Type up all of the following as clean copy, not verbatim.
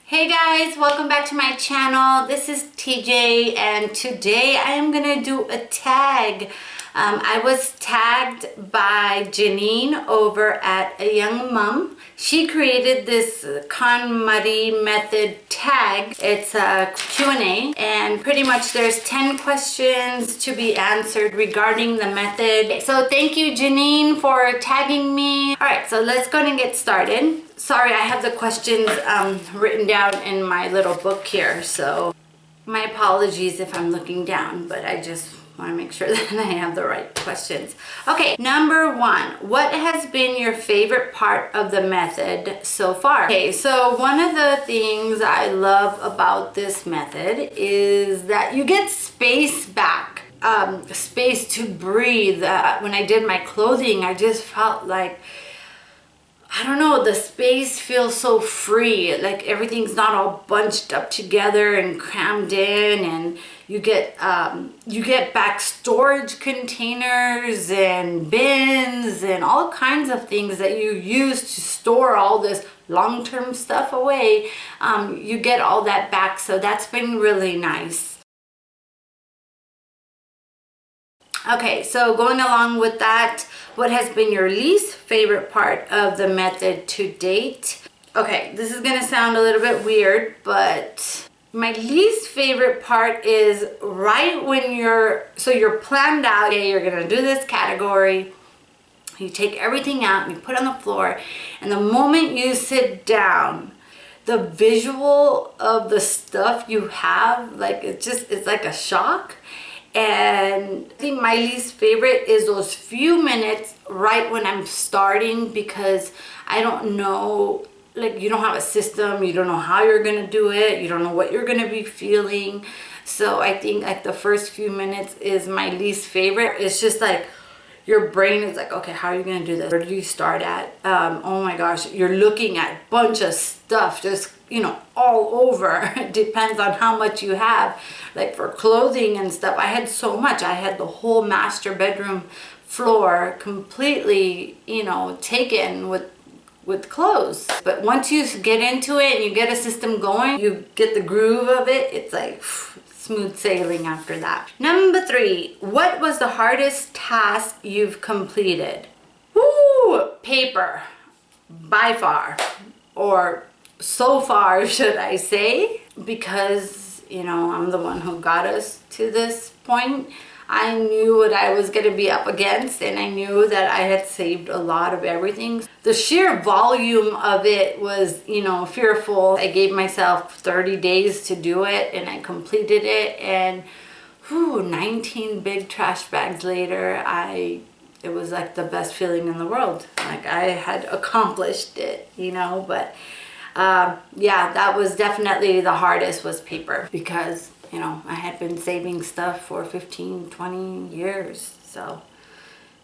Hey guys, welcome back to my channel. This is TJ and today I am gonna do a tag. I was tagged by Janine over at A Young Mum. She created this KonMari Method Tag. It's a Q&A and pretty much there's 10 questions to be answered regarding the method. So thank you Janine for tagging me. All right, so let's go and get started. Sorry, I have the questions written down in my little book here, so my apologies if I'm looking down, but I just want to make sure that I have the right questions. Okay, number one, what has been your favorite part of the method so far? Okay, so one of the things I love about this method is that you get space back, space to breathe. When I did my clothing, I just felt like, I don't know, the space feels so free, like everything's not all bunched up together and crammed in, and you get back storage containers and bins and all kinds of things that you use to store all this long-term stuff away. You get all that back, so that's been really nice. Okay, so going along with that, what has been your least favorite part of the method to date? Okay, this is gonna sound a little bit weird, but my least favorite part is right when you're planned out, okay, you're gonna do this category, you take everything out, you put it on the floor, and the moment you sit down, the visual of the stuff you have, like it's like a shock. And I think my least favorite is those few minutes right when I'm starting, because I don't know, like you don't have a system, you don't know how you're gonna do it, you don't know what you're gonna be feeling. So I think like the first few minutes is my least favorite. It's just like your brain is like, okay, how are you gonna do this? Where do you start at? Oh my gosh, you're looking at a bunch of stuff just, you know, all over. It depends on how much you have. Like for clothing and stuff, I had so much. I had the whole master bedroom floor completely, you know, taken with clothes. But once you get into it and you get a system going, you get the groove of it, it's like smooth sailing after that. Number 3, what was the hardest task you've completed? Woo! Paper, by far, or so far should I say, because you know I'm the one who got us to this point. I knew what I was going to be up against, and I knew that I had saved a lot of everything. The sheer volume of it was, you know, fearful. I gave myself 30 days to do it, and I completed it, and 19 big trash bags later, it was like the best feeling in the world. Like I had accomplished it, you know. But yeah, that was definitely the hardest, was paper, because you know, I had been saving stuff for 15, 20 years. So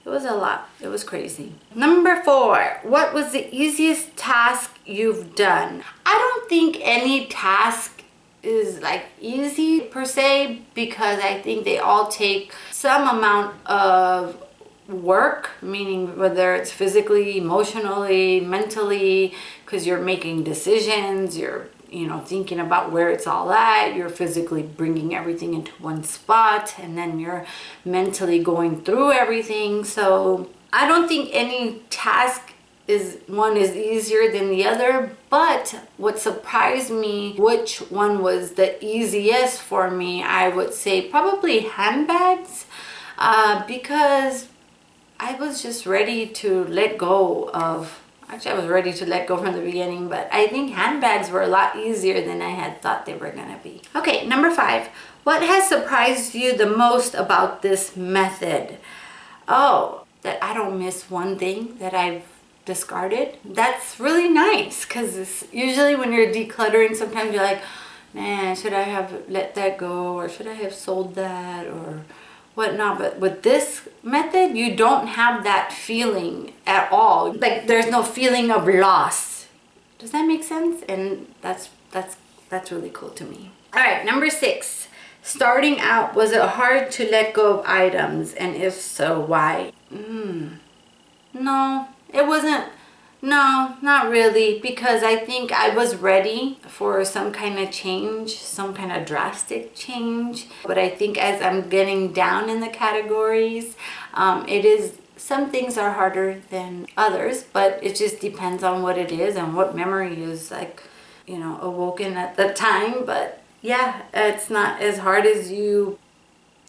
it was a lot. It was crazy. Number 4, what was the easiest task you've done? I don't think any task is like easy per se, because I think they all take some amount of work, meaning whether it's physically, emotionally, mentally, because you're making decisions, you're, you know, thinking about where it's all at, you're physically bringing everything into one spot, and then you're mentally going through everything. So I don't think any task is easier than the other, but what surprised me, which one was the easiest for me, I would say probably handbags, because I was just ready to let go of, actually I was ready to let go from the beginning, but I think handbags were a lot easier than I had thought they were gonna be. Okay, number 5, what has surprised you the most about this method? Oh, that I don't miss one thing that I've discarded. That's really nice, because usually when you're decluttering, sometimes you're like, man, should I have let that go, or should I have sold that, or whatnot. But with this method, you don't have that feeling at all. Like there's no feeling of loss. Does that make sense? And that's really cool to me. All right, number 6, starting out, was it hard to let go of items, and if so, why? No, it wasn't No, not really, because I think I was ready for some kind of change, some kind of drastic change. But I think as I'm getting down in the categories, it is, some things are harder than others, but it just depends on what it is and what memory is like, you know, awoken at the time. But yeah, it's not as hard as you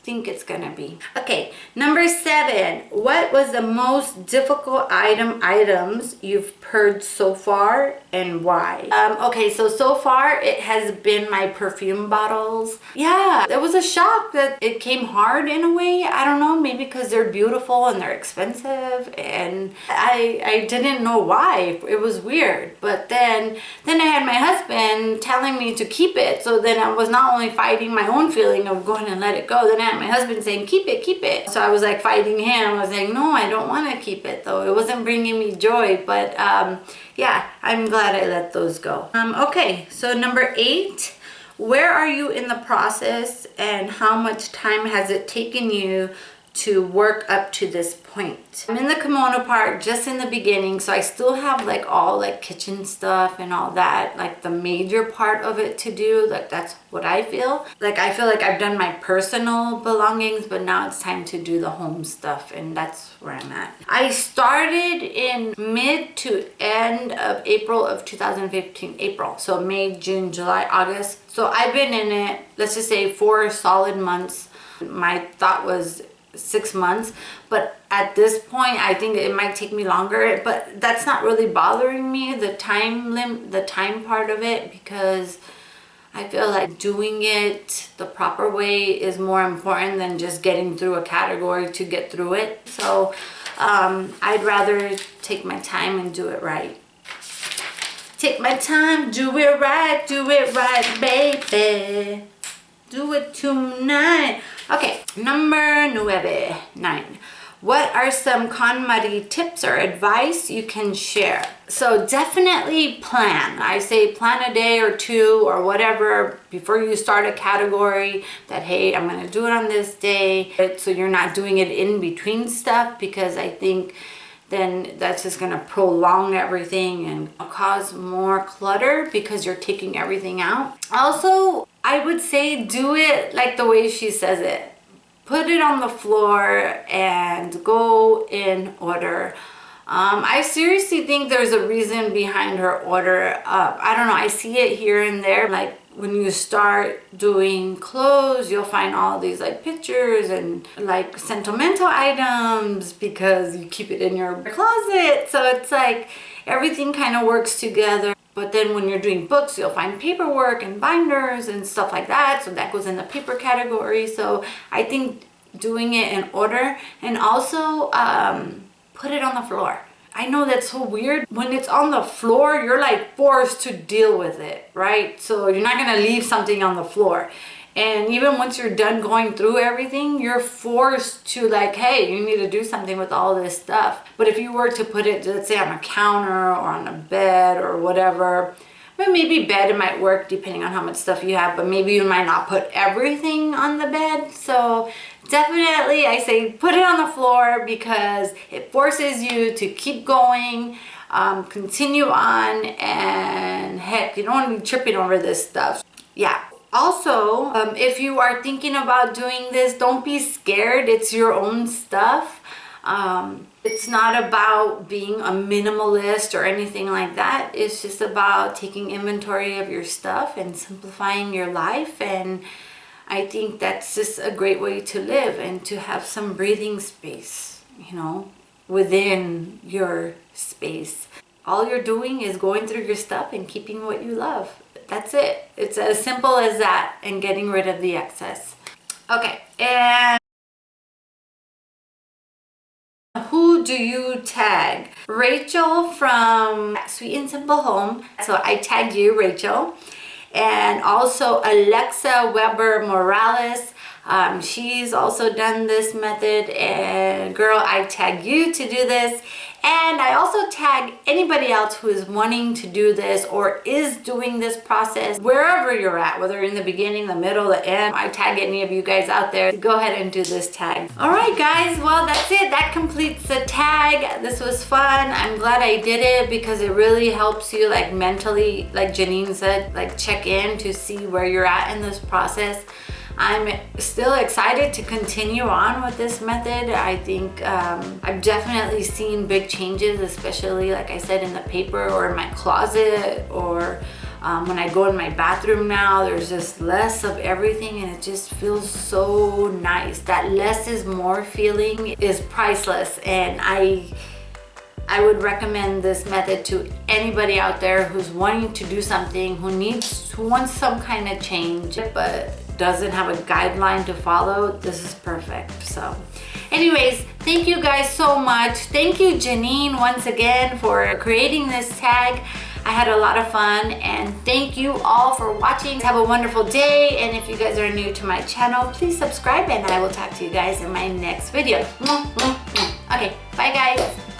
think it's gonna be. Okay, number 7. What was the most difficult items you've purged so far, and why? Okay, so far it has been my perfume bottles. Yeah, it was a shock that it came hard in a way. I don't know, maybe because they're beautiful and they're expensive, and I didn't know why. It was weird. But then I had my husband telling me to keep it, so then I was not only fighting my own feeling of going and let it go, then I had my husband saying keep it. So I was like fighting him. I was like, no, I don't want to keep it though. It wasn't bringing me joy. But yeah, I'm glad I let those go. Okay, so number 8. Where are you in the process, and how much time has it taken you to work up to this point? I'm in the kimono part, just in the beginning, so I still have like all like kitchen stuff and all that, like the major part of it to do. Like that's what I feel. Like I feel like I've done my personal belongings, but now it's time to do the home stuff, and that's where I'm at. I started in mid to end of April of 2015, April. So May, June, July, August. So I've been in it, let's just say 4 solid months. My thought was 6 months, but at this point I think it might take me longer, but that's not really bothering me, the time limit, the time part of it, because I feel like doing it the proper way is more important than just getting through a category to get through it. So I'd rather take my time and do it right. Take my time, do it right, baby. Do it tonight. Okay, number 9. What are some KonMari tips or advice you can share? So definitely plan. I say plan a day or 2 or whatever before you start a category, that hey, I'm gonna do it on this day. So you're not doing it in between stuff, because I think then that's just gonna prolong everything and cause more clutter because you're taking everything out. Also, I would say do it like the way she says it. Put it on the floor and go in order. I seriously think there's a reason behind her order. I don't know, I see it here and there. Like when you start doing clothes, you'll find all these like pictures and like sentimental items because you keep it in your closet. So it's like everything kind of works together. But then when you're doing books, you'll find paperwork and binders and stuff like that. So that goes in the paper category. So I think doing it in order, and also put it on the floor. I know that's so weird. When it's on the floor, you're like forced to deal with it, right? So you're not gonna leave something on the floor. And even once you're done going through everything, you're forced to like, hey, you need to do something with all this stuff. But if you were to put it, let's say on a counter or on a bed or whatever, but maybe bed, it might work depending on how much stuff you have, but maybe you might not put everything on the bed. So definitely I say put it on the floor, because it forces you to keep going, continue on, and heck, you don't want to be tripping over this stuff. Yeah. Also, if you are thinking about doing this, don't be scared. It's your own stuff. It's not about being a minimalist or anything like that. It's just about taking inventory of your stuff and simplifying your life. And I think that's just a great way to live and to have some breathing space, you know, within your space. All you're doing is going through your stuff and keeping what you love. That's it. It's as simple as that, and getting rid of the excess. Okay, and who do you tag? Rachael from Sweet and Simple Home. So I tag you, Rachael. And also Alexa Weber Morales. She's also done this method, and girl, I tag you to do this. And I also tag anybody else who is wanting to do this or is doing this process wherever you're at, whether you're in the beginning, the middle, the end. I tag any of you guys out there. Go ahead and do this tag. All right, guys. Well, that's it. That completes the tag. This was fun. I'm glad I did it because it really helps you like mentally, like Janine said, like check in to see where you're at in this process. I'm still excited to continue on with this method. I think I've definitely seen big changes, especially like I said in the paper or in my closet, or when I go in my bathroom now, there's just less of everything and it just feels so nice. That less is more feeling is priceless, and I would recommend this method to anybody out there who's wanting to do something, who wants some kind of change but doesn't have a guideline to follow. This is perfect. So anyways, thank you guys so much. Thank you, Janine, once again for creating this tag. I had a lot of fun, and thank you all for watching. Have a wonderful day, and if you guys are new to my channel, please subscribe, and I will talk to you guys in my next video. Okay, bye guys.